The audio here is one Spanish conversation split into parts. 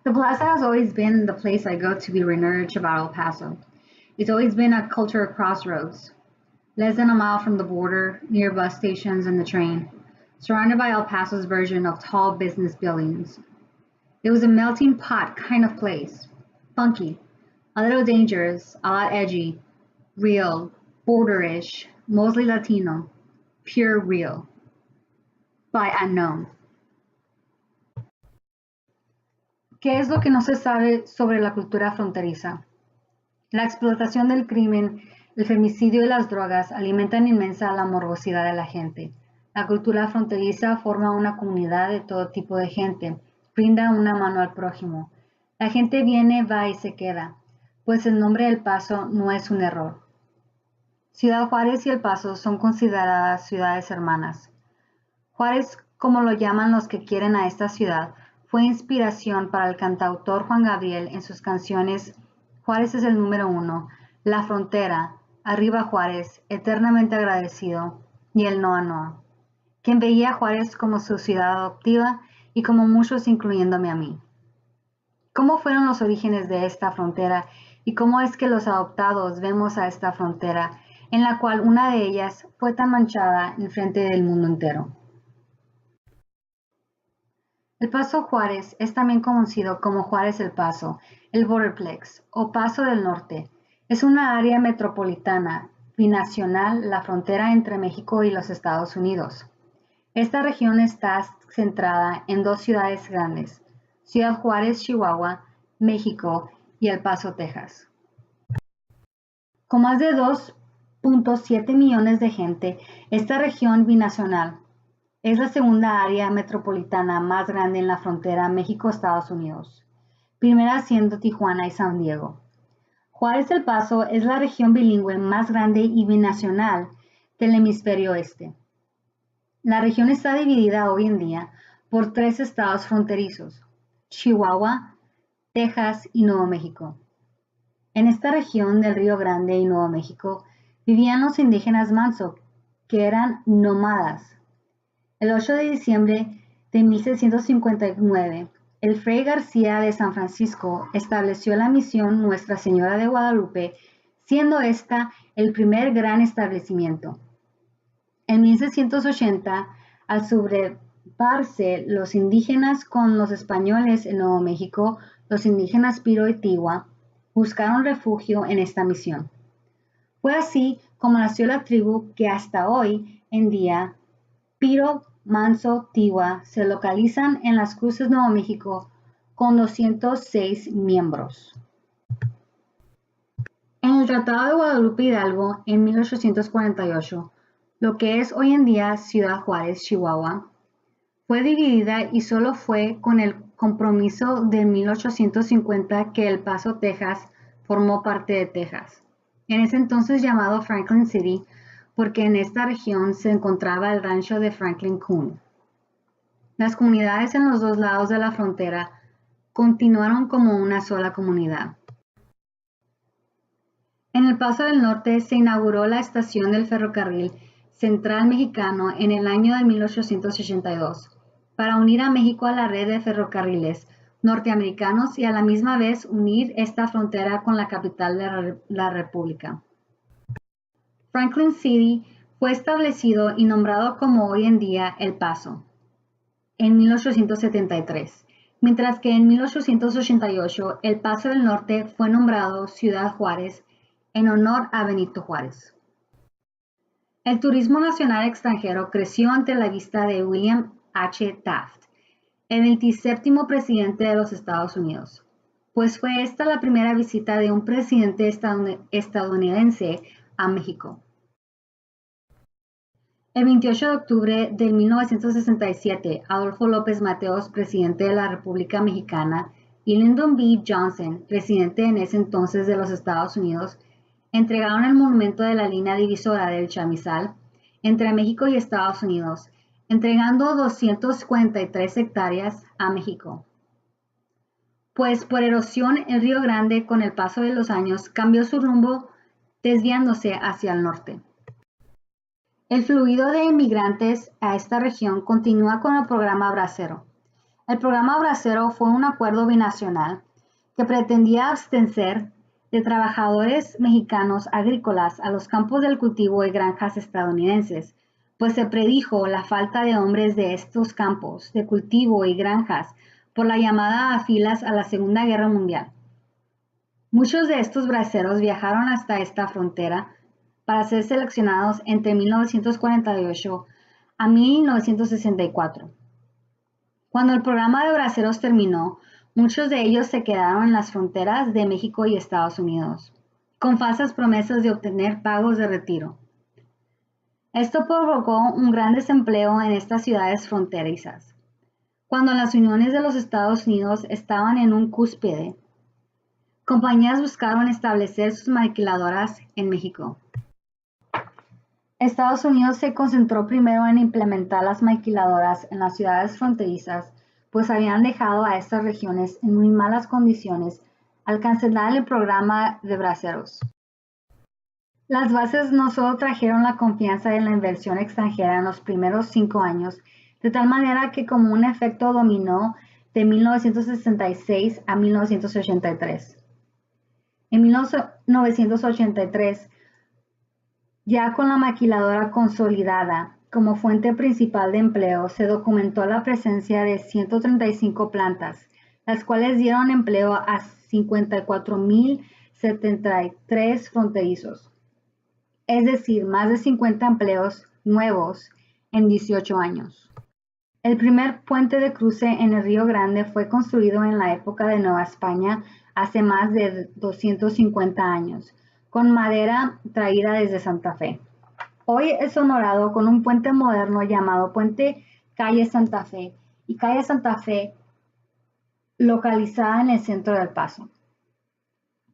The plaza has always been the place I go to be renurged about El Paso. It's always been a cultural crossroads, less than a mile from the border, near bus stations and the train, surrounded by El Paso's version of tall business buildings. It was a melting pot kind of place. Funky, a little dangerous, a lot edgy, real, borderish, mostly Latino, pure real, by unknown. ¿Qué es lo que no se sabe sobre la cultura fronteriza? La explotación del crimen, el femicidio y las drogas alimentan inmensa la morbosidad de la gente. La cultura fronteriza forma una comunidad de todo tipo de gente, brinda una mano al prójimo. La gente viene, va y se queda, pues el nombre del Paso no es un error. Ciudad Juárez y El Paso son consideradas ciudades hermanas. Juárez, como lo llaman los que quieren a esta ciudad, fue inspiración para el cantautor Juan Gabriel en sus canciones Juárez es el número uno, La Frontera, Arriba Juárez, Eternamente Agradecido y el Noa Noa, quien veía a Juárez como su ciudad adoptiva y como muchos incluyéndome a mí. ¿Cómo fueron los orígenes de esta frontera y cómo es que los adoptados vemos a esta frontera en la cual una de ellas fue tan manchada en frente del mundo entero? El Paso Juárez es también conocido como Juárez El Paso, el Borderplex o Paso del Norte. Es una área metropolitana binacional, la frontera entre México y los Estados Unidos. Esta región está centrada en dos ciudades grandes, Ciudad Juárez, Chihuahua, México y El Paso, Texas. Con más de 2.7 millones de gente, esta región binacional es la segunda área metropolitana más grande en la frontera México-Estados Unidos, primera siendo Tijuana y San Diego. Juárez El Paso es la región bilingüe más grande y binacional del hemisferio oeste. La región está dividida hoy en día por tres estados fronterizos, Chihuahua, Texas y Nuevo México. En esta región del Río Grande y Nuevo México vivían los indígenas Manso, que eran nómadas. El 8 de diciembre de 1659, el Fray García de San Francisco estableció la misión Nuestra Señora de Guadalupe, siendo esta el primer gran establecimiento. En 1680, al sublevarse los indígenas con los españoles en Nuevo México, los indígenas Piro y Tiwa buscaron refugio en esta misión. Fue así como nació la tribu que hasta hoy en día Piro, Manso, Tiwa se localizan en Las Cruces, Nuevo México, con 206 miembros. En el Tratado de Guadalupe Hidalgo, en 1848, lo que es hoy en día Ciudad Juárez, Chihuahua, fue dividida y solo fue con el compromiso de 1850 que El Paso, Texas, formó parte de Texas, en ese entonces llamado Franklin City, porque en esta región se encontraba el rancho de Franklin Coon. Las comunidades en los dos lados de la frontera continuaron como una sola comunidad. En El Paso del Norte se inauguró la estación del ferrocarril Central Mexicano en el año de 1882 para unir a México a la red de ferrocarriles norteamericanos y a la misma vez unir esta frontera con la capital de la República. Franklin City fue establecido y nombrado como hoy en día El Paso en 1873, mientras que en 1888 El Paso del Norte fue nombrado Ciudad Juárez en honor a Benito Juárez. El turismo nacional extranjero creció ante la vista de William H. Taft, el 27º presidente de los Estados Unidos, pues fue esta la primera visita de un presidente estadounidense a México. El 28 de octubre de 1967, Adolfo López Mateos, presidente de la República Mexicana, y Lyndon B. Johnson, presidente en ese entonces de los Estados Unidos, entregaron el monumento de la línea divisoria del Chamizal entre México y Estados Unidos, entregando 243 hectáreas a México. Pues por erosión el Río Grande con el paso de los años cambió su rumbo desviándose hacia el norte. El fluido de inmigrantes a esta región continúa con el programa Bracero. El programa Bracero fue un acuerdo binacional que pretendía abstener de trabajadores mexicanos agrícolas a los campos del cultivo y granjas estadounidenses, pues se predijo la falta de hombres de estos campos de cultivo y granjas por la llamada a filas a la Segunda Guerra Mundial. Muchos de estos braceros viajaron hasta esta frontera para ser seleccionados entre 1948 a 1964. Cuando el programa de braceros terminó, muchos de ellos se quedaron en las fronteras de México y Estados Unidos, con falsas promesas de obtener pagos de retiro. Esto provocó un gran desempleo en estas ciudades fronterizas. Cuando las uniones de los Estados Unidos estaban en un cúspide, compañías buscaron establecer sus maquiladoras en México. Estados Unidos se concentró primero en implementar las maquiladoras en las ciudades fronterizas, pues habían dejado a estas regiones en muy malas condiciones al cancelar el programa de braceros. Las bases no solo trajeron la confianza de la inversión extranjera en los primeros 5 años, de tal manera que como un efecto dominó de 1966 a 1983. En 1983, ya con la maquiladora consolidada como fuente principal de empleo, se documentó la presencia de 135 plantas, las cuales dieron empleo a 54,073 fronterizos, es decir, más de 50 empleos nuevos en 18 años. El primer puente de cruce en el Río Grande fue construido en la época de Nueva España hace más de 250 años, con madera traída desde Santa Fe. Hoy es honorado con un puente moderno llamado Puente Calle Santa Fe y Calle Santa Fe, localizada en el centro del Paso.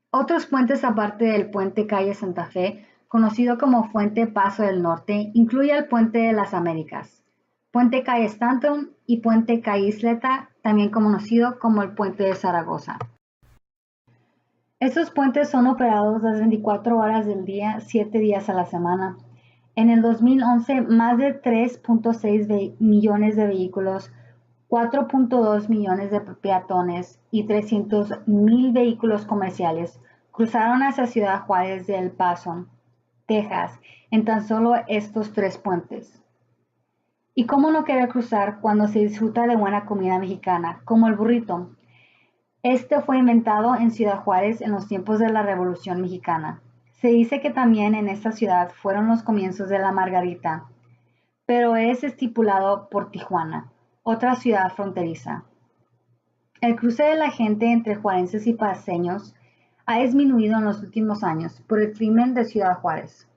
Otros puentes aparte del Puente Calle Santa Fe, conocido como Puente Paso del Norte, incluye el Puente de las Américas, Puente Calle Stanton y Puente Calle Isleta, también conocido como el Puente de Zaragoza. Estos puentes son operados las 24 horas del día, 7 días a la semana. En el 2011, más de 3.6 millones de vehículos, 4.2 millones de peatones y 300,000 vehículos comerciales cruzaron hacia Ciudad Juárez de El Paso, Texas, en tan solo estos 3 puentes. ¿Y cómo no querer cruzar cuando se disfruta de buena comida mexicana, como el burrito? Este fue inventado en Ciudad Juárez en los tiempos de la Revolución Mexicana. Se dice que también en esta ciudad fueron los comienzos de la margarita, pero es estipulado por Tijuana, otra ciudad fronteriza. El cruce de la gente entre juarenses y paceños ha disminuido en los últimos años por el crimen de Ciudad Juárez.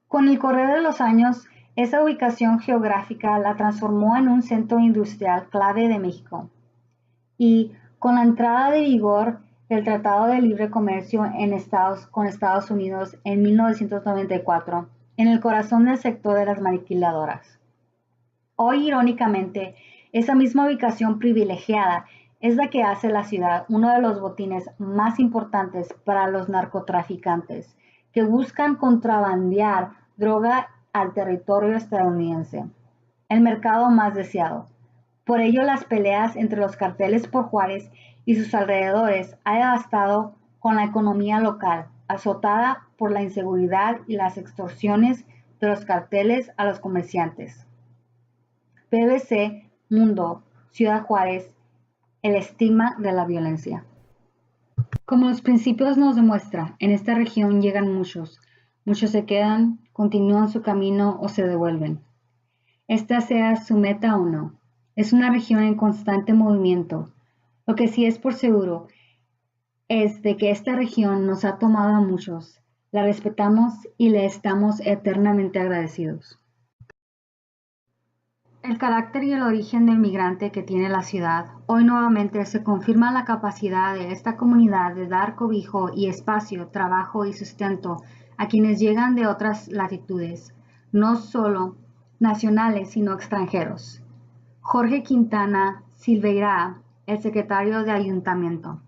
Con el correr de los años, esa ubicación geográfica la transformó en un centro industrial clave de México. Y con la entrada de vigor del Tratado de Libre Comercio con Estados Unidos en 1994, en el corazón del sector de las maquiladoras. Hoy, irónicamente, esa misma ubicación privilegiada es la que hace la ciudad uno de los botines más importantes para los narcotraficantes que buscan contrabandear droga al territorio estadounidense, el mercado más deseado. Por ello, las peleas entre los carteles por Juárez y sus alrededores ha devastado con la economía local, azotada por la inseguridad y las extorsiones de los carteles a los comerciantes. BBC Mundo, Ciudad Juárez, el estigma de la violencia. Como los principios nos demuestran, en esta región llegan muchos se quedan, continúan su camino o se devuelven. Esta sea su meta o no. Es una región en constante movimiento. Lo que sí es por seguro es de que esta región nos ha tomado a muchos. La respetamos y le estamos eternamente agradecidos. El carácter y el origen del migrante que tiene la ciudad, hoy nuevamente se confirma la capacidad de esta comunidad de dar cobijo y espacio, trabajo y sustento a quienes llegan de otras latitudes, no solo nacionales sino extranjeros. Jorge Quintana Silveira, el secretario de Ayuntamiento.